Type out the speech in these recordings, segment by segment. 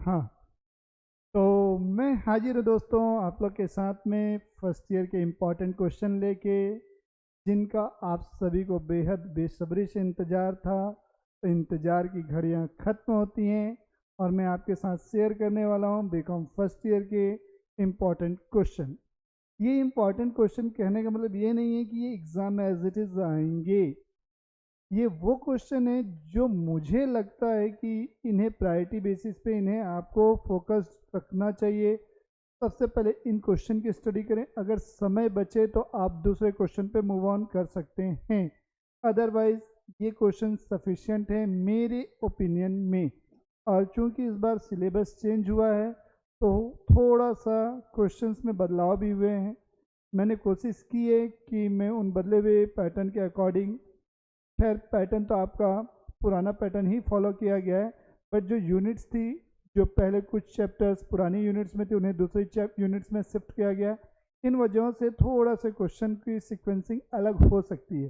हाँ, तो मैं हाजिर हूँ दोस्तों आप लोग के साथ में फर्स्ट ईयर के इम्पोर्टेंट क्वेश्चन लेके, जिनका आप सभी को बेहद बेसब्री से इंतज़ार था। तो इंतज़ार की घड़ियाँ ख़त्म होती हैं और मैं आपके साथ शेयर करने वाला हूँ बीकॉम फर्स्ट ईयर के इम्पोर्टेंट क्वेश्चन। ये इम्पोर्टेंट क्वेश्चन कहने का मतलब ये नहीं है कि ये एग्ज़ाम एज इट इज़ आएंगे। ये वो क्वेश्चन है जो मुझे लगता है कि इन्हें प्रायोरिटी बेसिस पे इन्हें आपको फोकस रखना चाहिए। सबसे पहले इन क्वेश्चन की स्टडी करें, अगर समय बचे तो आप दूसरे क्वेश्चन पे मूव ऑन कर सकते हैं, अदरवाइज ये क्वेश्चन सफिशिएंट है मेरे ओपिनियन में। और चूंकि इस बार सिलेबस चेंज हुआ है तो थोड़ा सा क्वेश्चंस में बदलाव भी हुए हैं। मैंने कोशिश की है कि मैं उन बदले हुए पैटर्न के अकॉर्डिंग, खैर पैटर्न तो आपका पुराना पैटर्न ही फॉलो किया गया है, बट जो यूनिट्स थी, जो पहले कुछ चैप्टर्स पुरानी यूनिट्स में थे उन्हें दूसरी यूनिट्स में शिफ्ट किया गया। इन वजहों से थोड़ा सा क्वेश्चन की सीक्वेंसिंग अलग हो सकती है,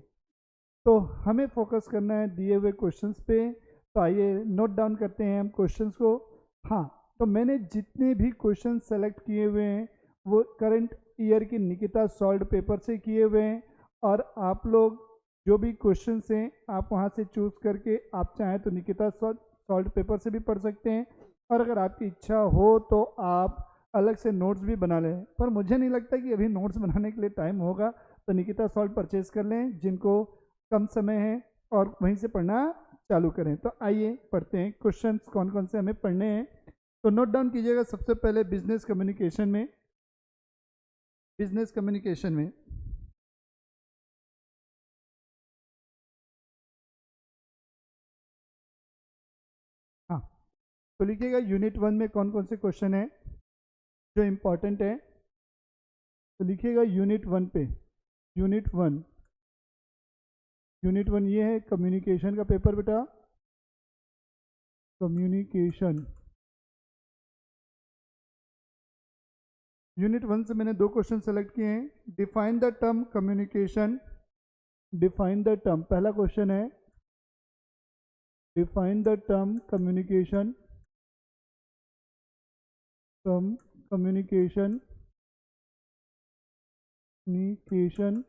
तो हमें फोकस करना है दिए हुए क्वेश्चंस पे। तो आइए नोट डाउन करते हैं हम क्वेश्चंस को। हाँ, तो मैंने जितने भी क्वेश्चन सेलेक्ट किए हुए हैं वो करंट ईयर की निकिता सॉल्व पेपर से किए हुए हैं, और आप लोग जो भी क्वेश्चंस हैं आप वहाँ से चूज़ करके आप चाहें तो निकिता सॉल्व पेपर से भी पढ़ सकते हैं, और अगर आपकी इच्छा हो तो आप अलग से नोट्स भी बना लें। पर मुझे नहीं लगता कि अभी नोट्स बनाने के लिए टाइम होगा, तो निकिता सॉल्व परचेज कर लें जिनको कम समय है, और वहीं से पढ़ना चालू करें। तो आइए पढ़ते हैं क्वेश्चंस कौन कौन से हमें पढ़ने हैं। तो नोट डाउन कीजिएगा। सबसे पहले बिजनेस कम्युनिकेशन में, हाँ, तो लिखिएगा यूनिट 1 में कौन कौन से क्वेश्चन है जो इम्पोर्टेंट है। तो लिखिएगा यूनिट 1 पे, यूनिट 1 ये है कम्युनिकेशन का पेपर बेटा, कम्युनिकेशन। यूनिट 1 से मैंने 2 क्वेश्चन सेलेक्ट किए हैं। Define the term communication, define the term पहला क्वेश्चन है। Define the term communication, term communication, communication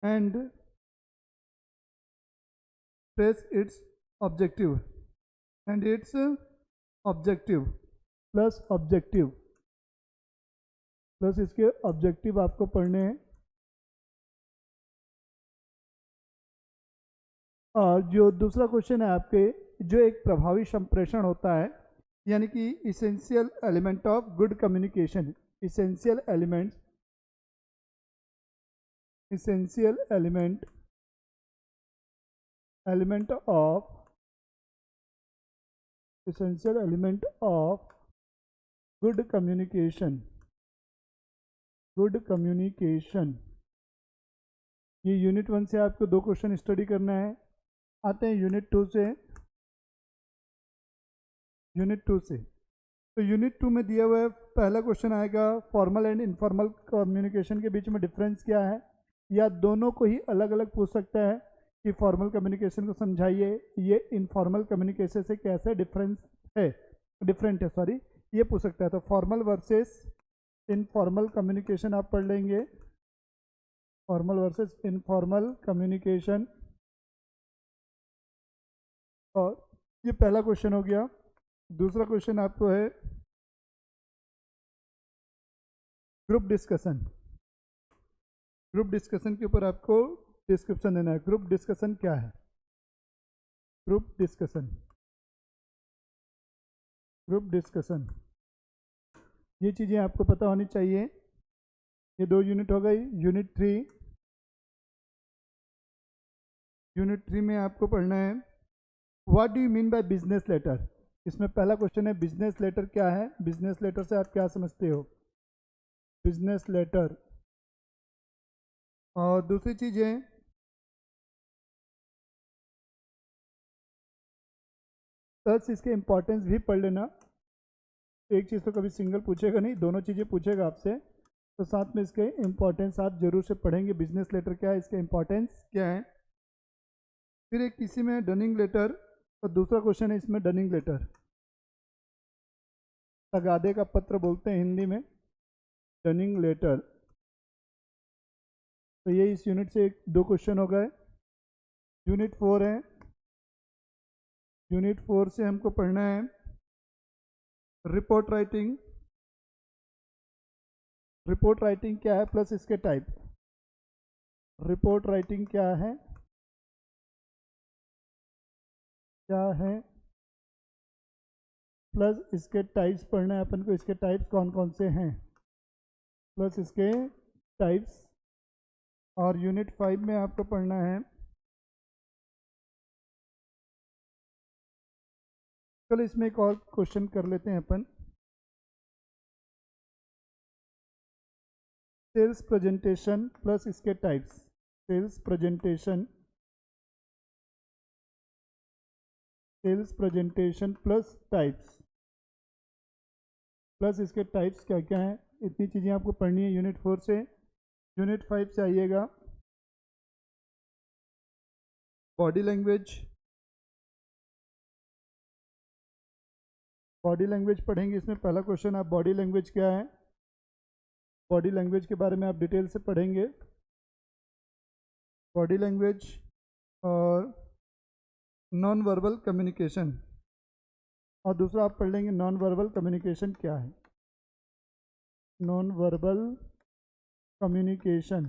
and stress its objective, and its objective plus objective, plus इसके objective आपको पढ़ने हैं। और जो दूसरा क्वेश्चन है आपके, जो एक प्रभावी संप्रेषण होता है, यानी कि essential element of good communication, essential element, essential element, element of, essential element of good communication, good communication. ये यूनिट 1 से आपको 2 क्वेश्चन स्टडी करना है। आते हैं यूनिट 2 से, यूनिट 2 से। तो यूनिट 2 में दिया हुआ है, पहला क्वेश्चन आएगा फॉर्मल एंड इनफॉर्मल कम्युनिकेशन के बीच में डिफरेंस क्या है, या दोनों को ही अलग अलग पूछ सकता है कि फॉर्मल कम्युनिकेशन को समझाइए, ये इनफॉर्मल कम्युनिकेशन से कैसे डिफरेंट है सॉरी, ये पूछ सकता है। तो फॉर्मल वर्सेस इनफॉर्मल कम्युनिकेशन आप पढ़ लेंगे, फॉर्मल वर्सेस इनफॉर्मल कम्युनिकेशन। और ये पहला क्वेश्चन हो गया। दूसरा क्वेश्चन आपको है ग्रुप डिस्कशन। ग्रुप डिस्कशन के ऊपर आपको डिस्क्रिप्शन देना है। ग्रुप डिस्कशन क्या है, ग्रुप डिस्कशन, ग्रुप डिस्कशन, ये चीज़ें आपको पता होनी चाहिए। ये 2 यूनिट हो गई। यूनिट 3, यूनिट 3 में आपको पढ़ना है what do you mean by business letter. इसमें पहला क्वेश्चन है बिजनेस लेटर क्या है, बिजनेस लेटर से आप क्या समझते हो, बिजनेस लेटर। और दूसरी चीज़ है प्लस इसके इम्पोर्टेंस भी पढ़ लेना। एक चीज़ तो कभी सिंगल पूछेगा नहीं, दोनों चीज़ें पूछेगा आपसे, तो साथ में इसके इम्पोर्टेंस आप जरूर से पढ़ेंगे। बिजनेस लेटर क्या है, इसका इम्पोर्टेंस क्या है। फिर एक किसी में डनिंग लेटर, और दूसरा क्वेश्चन है इसमें डनिंग लेटर, तगादे का पत्र बोलते हैं हिंदी में, डनिंग लेटर। तो ये इस यूनिट से दो क्वेश्चन हो गए। यूनिट 4 है, यूनिट 4 से हमको पढ़ना है रिपोर्ट राइटिंग। रिपोर्ट राइटिंग क्या है प्लस इसके टाइप। रिपोर्ट राइटिंग क्या है, क्या है प्लस इसके टाइप्स पढ़ना है अपन को। इसके टाइप्स कौन कौन से हैं प्लस इसके टाइप्स। और यूनिट 5 में आपको पढ़ना है, चलो इसमें एक और क्वेश्चन कर लेते हैं अपन। सेल्स प्रेजेंटेशन प्लस इसके types. Sales presentation, sales presentation plus types, plus इसके टाइप्स क्या क्या हैं, इतनी चीज़ें आपको पढ़नी है यूनिट 4 से। यूनिट 5 से आइएगा, बॉडी लैंग्वेज। बॉडी लैंग्वेज पढ़ेंगे। इसमें पहला क्वेश्चन, आप बॉडी लैंग्वेज क्या है, बॉडी लैंग्वेज के बारे में आप डिटेल से पढ़ेंगे। बॉडी लैंग्वेज और नॉन वर्बल कम्युनिकेशन, और दूसरा आप पढ़ लेंगे नॉन वर्बल कम्युनिकेशन क्या है। नॉन वर्बल कम्युनिकेशन,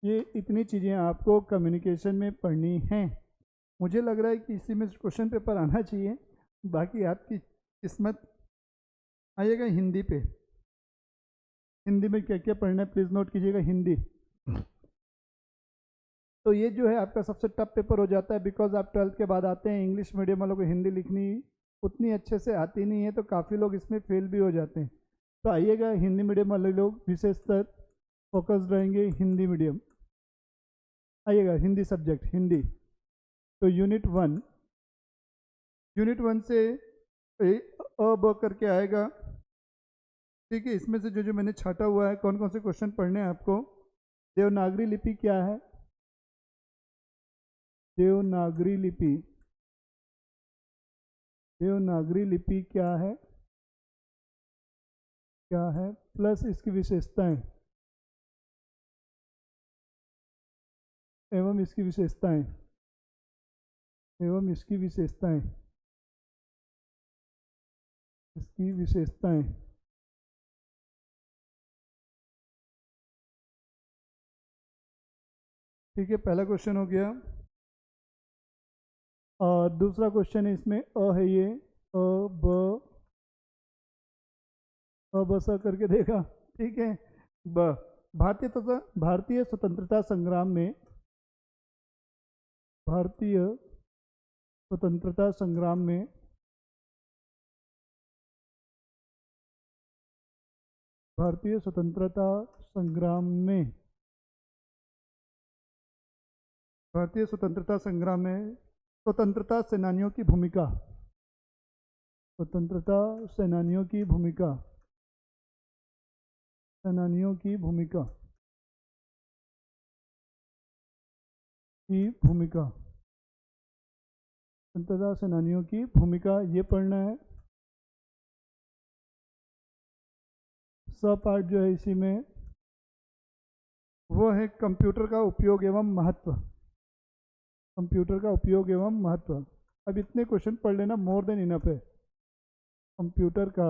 ये इतनी चीज़ें आपको कम्युनिकेशन में पढ़नी हैं। मुझे लग रहा है कि इसी में क्वेश्चन पेपर आना चाहिए, बाकी आपकी किस्मत। आइएगा हिंदी पे, हिंदी में क्या क्या पढ़ना है प्लीज़ नोट कीजिएगा। हिंदी तो ये जो है आपका सबसे टफ पेपर हो जाता है, बिकॉज आप 12th के बाद आते हैं। इंग्लिश मीडियम वालों को हिंदी लिखनी उतनी अच्छे से आती नहीं है, तो काफ़ी लोग इसमें फेल भी हो जाते हैं। तो आइएगा हिंदी मीडियम वाले लोग विशेषतर फोकस्ड रहेंगे हिंदी मीडियम। आइएगा हिंदी सब्जेक्ट, हिंदी। तो यूनिट 1, यूनिट 1 से अ ब करके आएगा, ठीक है। इसमें से जो जो मैंने छाटा हुआ है, कौन कौन से क्वेश्चन पढ़ने हैं आपको। देवनागरी लिपि क्या है, देवनागरी लिपि, देवनागरी लिपि क्या है, क्या है प्लस इसकी विशेषताएं एवं इसकी विशेषताएं, एवं इसकी विशेषताएं, इसकी विशेषताएं। ठीक है, पहला क्वेश्चन हो गया। और दूसरा क्वेश्चन है इसमें अ है, ये अ ब, अ ब स करके देखा, ठीक है। ब, भारतीय स्वतंत्रता संग्राम में, भारतीय स्वतंत्रता संग्राम में भारतीय स्वतंत्रता संग्राम में, भारतीय स्वतंत्रता संग्राम में स्वतंत्रता सेनानियों की भूमिका, स्वतंत्रता सेनानियों की भूमिका, सेनानियों की भूमिका, की भूमिका, स्वतंत्रता सेनानियों की भूमिका, ये पढ़ना है। सब पार्ट जो है इसी में, वो है कंप्यूटर का उपयोग एवं महत्व, कंप्यूटर का उपयोग एवं महत्व। अब इतने क्वेश्चन पढ़ लेना, मोर देन इनफ है। कंप्यूटर का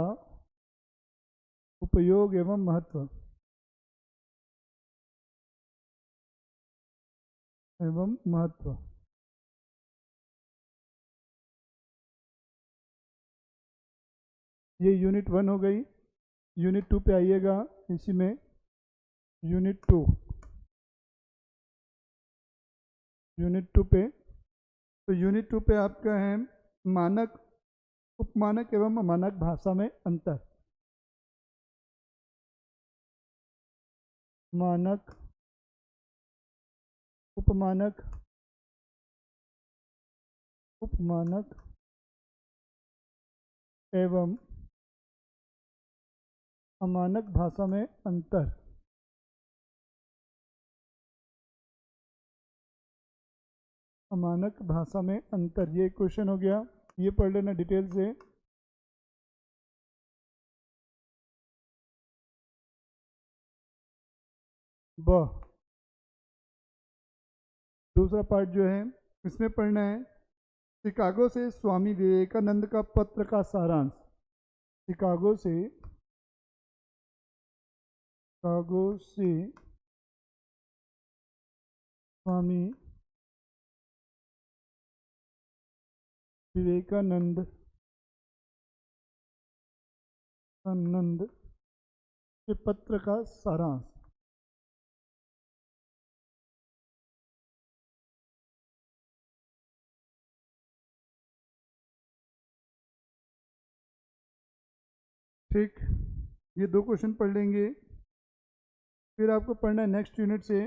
उपयोग एवं महत्व, एवं महत्व। ये यूनिट 1 हो गई। यूनिट 2 पे आइएगा, इसी में यूनिट 2, यूनिट 2 पे। तो यूनिट 2 पे आपका है मानक, उपमानक एवं अमानक भाषा में अंतर। मानक, उपमानक, उपमानक एवं अमानक भाषा में अंतर। मानक भाषा में अंतर, ये क्वेश्चन हो गया, ये पढ़ लेना डिटेल से। ब दूसरा पार्ट जो है इसमें पढ़ना है, शिकागो से स्वामी विवेकानंद का पत्र का सारांश। शिकागो से स्वामी विवेकानंद के पत्र का सारांश। ठीक, ये दो क्वेश्चन पढ़ लेंगे। फिर आपको पढ़ना है नेक्स्ट यूनिट से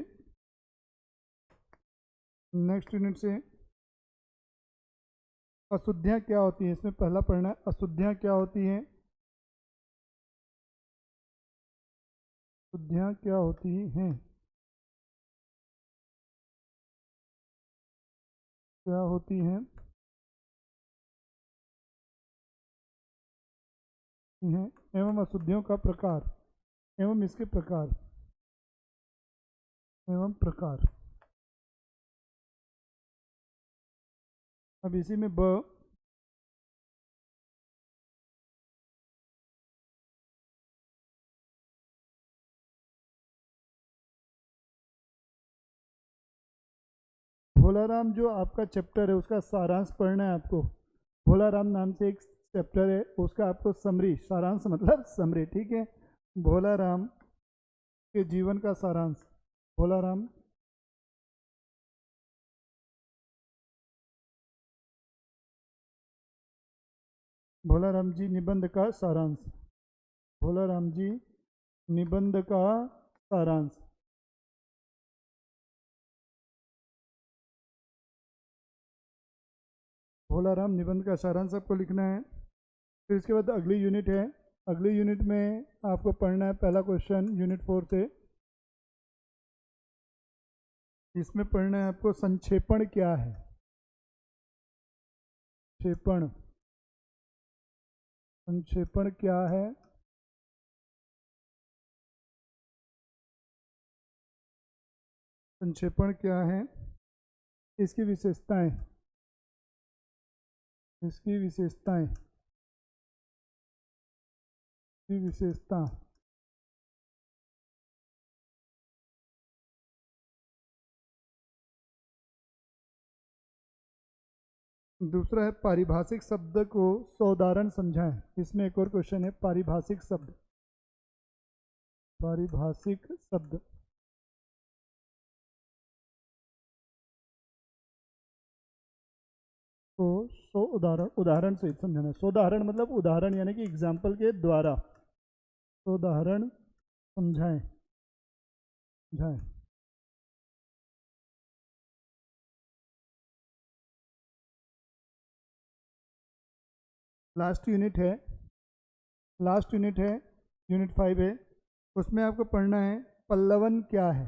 अशुद्धियाँ क्या होती हैं। इसमें पहला पढ़ना है अशुद्धियाँ क्या होती हैं। अशुद्धियाँ क्या होती हैं, क्या होती हैं एवं अशुद्धियों का प्रकार एवं इसके प्रकार एवं प्रकार। अब इसी में ब भोलाराम जो आपका चैप्टर है उसका सारांश पढ़ना है आपको। भोलाराम नाम से एक चैप्टर है, उसका आपको समरी, सारांश मतलब समरी, ठीक है। भोलाराम के जीवन का सारांश। भोलाराम जी निबंध का सारांश। भोलाराम जी निबंध का सारांश। भोलाराम निबंध का सारांश आपको लिखना है। फिर इसके बाद अगली यूनिट है, अगली यूनिट में आपको पढ़ना है पहला क्वेश्चन यूनिट 4 से। इसमें पढ़ना है आपको संक्षेपण क्या है। संक्षेपण क्या है, संक्षेपण क्या है, इसकी विशेषताएं, इसकी विशेषता। दूसरा है पारिभाषिक शब्द को सौदाहरण समझाएं। इसमें एक और क्वेश्चन है पारिभाषिक शब्द को सो उदाहरण से समझाना है। सौदाहरण मतलब उदाहरण यानी कि एग्जाम्पल के द्वारा, सौदाहरण समझाएं। लास्ट यूनिट है यूनिट 5 है, उसमें आपको पढ़ना है पल्लवन क्या है।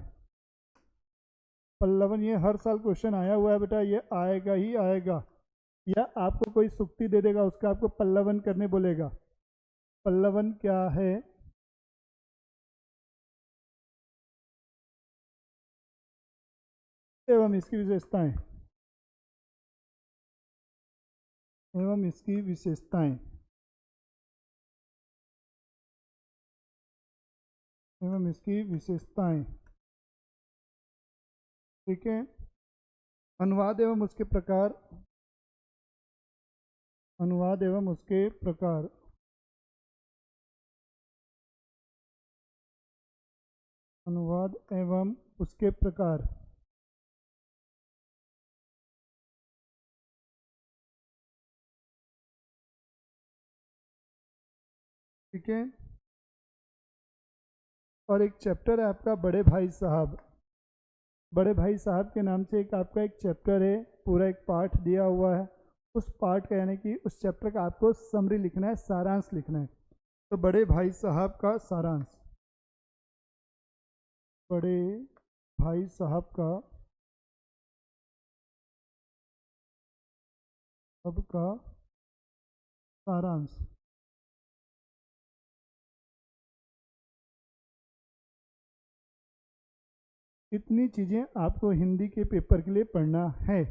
पल्लवन ये हर साल क्वेश्चन आया हुआ है बेटा, ये आएगा ही आएगा, या आपको कोई सुक्ति दे देगा उसका आपको पल्लवन करने बोलेगा। पल्लवन क्या है, एवं इसकी विशेषताएं, ठीक है। अनुवाद एवं उसके प्रकार, अनुवाद एवं उसके प्रकार, अनुवाद एवं उसके प्रकार। ठीक है। और एक चैप्टर है आपका बड़े भाई साहब। बड़े भाई साहब के नाम से एक आपका एक चैप्टर है, पूरा एक पार्ट दिया हुआ है। उस पार्ट का यानी कि उस चैप्टर का आपको समरी लिखना है, सारांश लिखना है। तो बड़े भाई साहब का सारांश, बड़े भाई साहब का सबका सारांश। इतनी चीज़ें आपको हिंदी के पेपर के लिए पढ़ना है।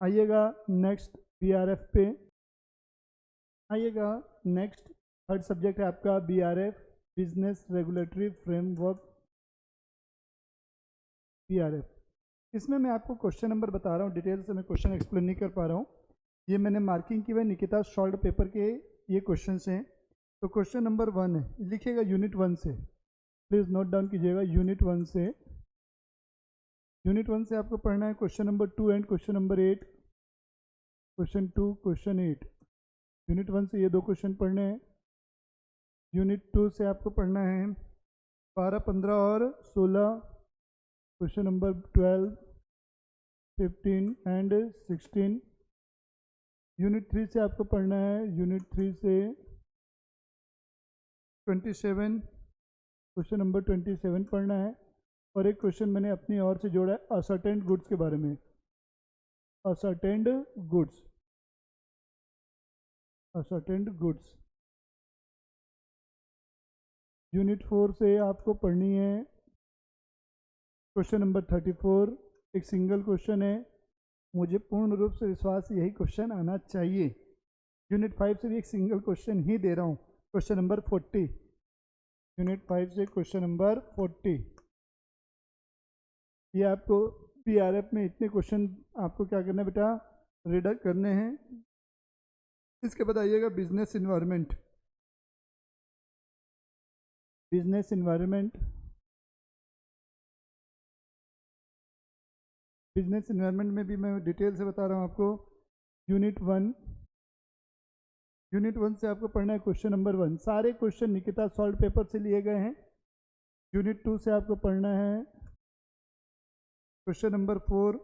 आइएगा नेक्स्ट बीआरएफ पे। आइएगा नेक्स्ट थर्ड सब्जेक्ट है आपका बीआरएफ, बिजनेस रेगुलेटरी फ्रेमवर्क, बीआरएफ। इसमें मैं आपको क्वेश्चन नंबर बता रहा हूँ, डिटेल से मैं क्वेश्चन एक्सप्लेन नहीं कर पा रहा हूँ। ये मैंने मार्किंग की हुई निकिता शॉर्ट पेपर के ये क्वेश्चन हैं। तो क्वेश्चन नंबर 1 है, लिखिएगा यूनिट 1 से, प्लीज़ नोट डाउन कीजिएगा यूनिट 1 से। यूनिट 1 से आपको पढ़ना है question number 2 and question number 8, question 2 question 8। Unit 1 से ये 2 क्वेश्चन पढ़ने हैं। यूनिट 2 से आपको पढ़ना है 12, 15 और 16, क्वेश्चन नंबर 12, 15 एंड 16। यूनिट 3 से आपको पढ़ना है, यूनिट 3 से 27, क्वेश्चन नंबर 27 पढ़ना है। और एक क्वेश्चन मैंने अपनी ओर से जोड़ा है असर्टेंड गुड्स के बारे में, ascertained goods, ascertained goods. Unit 4 से आपको पढ़नी है क्वेश्चन नंबर 34, एक सिंगल क्वेश्चन है, मुझे पूर्ण रूप से विश्वास यही क्वेश्चन आना चाहिए। यूनिट 5 से भी एक सिंगल क्वेश्चन ही दे रहा हूँ, क्वेश्चन नंबर 40। यूनिट 5 से क्वेश्चन नंबर 40। ये आपको बीआरएफ में इतने क्वेश्चन आपको क्या करना है बेटा, रीड करने हैं। इसके बाद आइएगा business environment. Business environment, business environment में भी मैं डिटेल से बता रहा हूँ आपको। यूनिट 1, यूनिट 1 से आपको पढ़ना है क्वेश्चन नंबर 1। सारे क्वेश्चन निकिता सॉल्व पेपर से लिए गए हैं। यूनिट 2 से आपको पढ़ना है क्वेश्चन नंबर 4,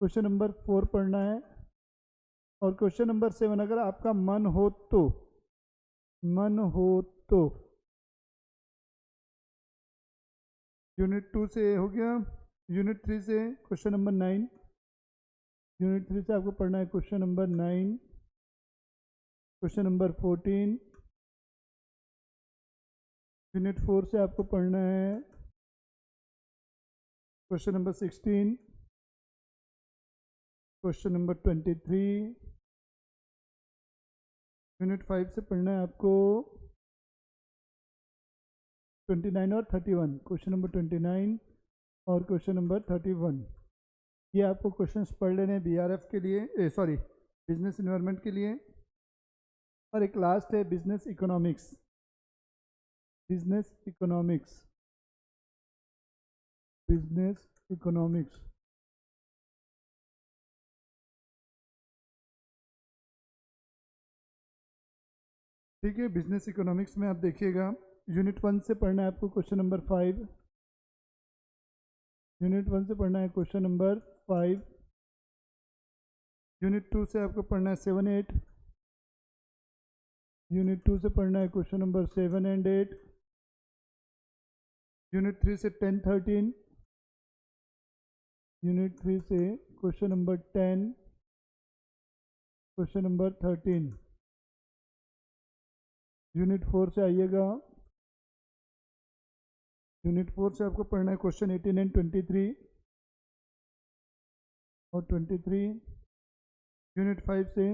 क्वेश्चन नंबर 4 पढ़ना है। और क्वेश्चन नंबर 7 अगर आपका मन हो तो, मन हो तो। यूनिट 2 से हो गया। यूनिट 3 से क्वेश्चन नंबर 9, यूनिट 3 से आपको पढ़ना है question number 9, question number 14। Unit 4 से आपको पढ़ना है question number 16, question number 23। Unit 5 से पढ़ना है आपको 29 और 31, क्वेश्चन नंबर 29 और क्वेश्चन नंबर 31। ये आपको क्वेश्चंस पढ़ लेने हैं बीआरएफ के लिए, सॉरी बिजनेस इन्वायरमेंट के लिए। और एक लास्ट है business economics, business economics, business economics. ठीक है, बिजनेस इकोनॉमिक्स में आप देखिएगा यूनिट 1 से पढ़ना है आपको क्वेश्चन नंबर 5, यूनिट 1 से पढ़ना है क्वेश्चन नंबर 5। यूनिट 2 से आपको पढ़ना है 7, 8। यूनिट 2 से पढ़ना है क्वेश्चन नंबर 7 एंड 8। यूनिट 3 से 10, 13। यूनिट 3 से question number 10, question number 13। Unit 4 से आइएगा, यूनिट 4 से आपको पढ़ना है क्वेश्चन 18 एंड 23 और 23। यूनिट 5 से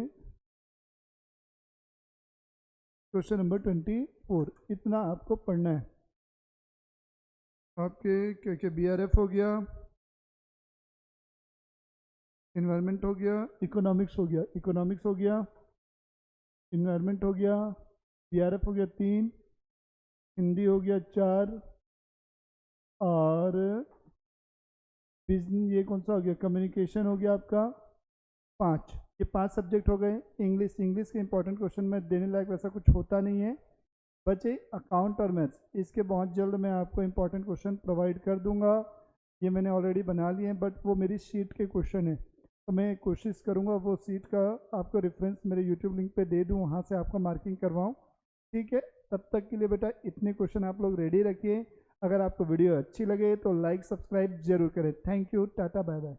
क्वेश्चन नंबर 24। इतना आपको पढ़ना है। आपके क्या क्या बीआरएफ हो गया, इन्वायरमेंट हो गया, इकोनॉमिक्स हो गया, इकोनॉमिक्स हो गया, इन्वायरमेंट हो गया, बीआरएफ हो गया 3, हिंदी हो गया 4 और बिजनेस ये कौन सा हो गया, कम्युनिकेशन हो गया आपका 5। ये 5 सब्जेक्ट हो गए। इंग्लिश, इंग्लिश के इंपॉर्टेंट क्वेश्चन में देने लायक वैसा कुछ होता नहीं है बच्चे। अकाउंट और मैथ्स, इसके बहुत जल्द मैं आपको इंपॉर्टेंट क्वेश्चन प्रोवाइड कर दूंगा। ये मैंने ऑलरेडी बना लिए हैं बट वो मेरी शीट के क्वेश्चन है, तो मैं कोशिश करूंगा वो सीट का आपको रेफरेंस मेरे यूट्यूब लिंक पे दे दूं, वहाँ से आपका मार्किंग करवाऊं। ठीक है, तब तक के लिए बेटा इतने क्वेश्चन आप लोग रेडी रखिए। अगर आपको वीडियो अच्छी लगे तो लाइक सब्सक्राइब जरूर करें। Thank you, tata bye bye.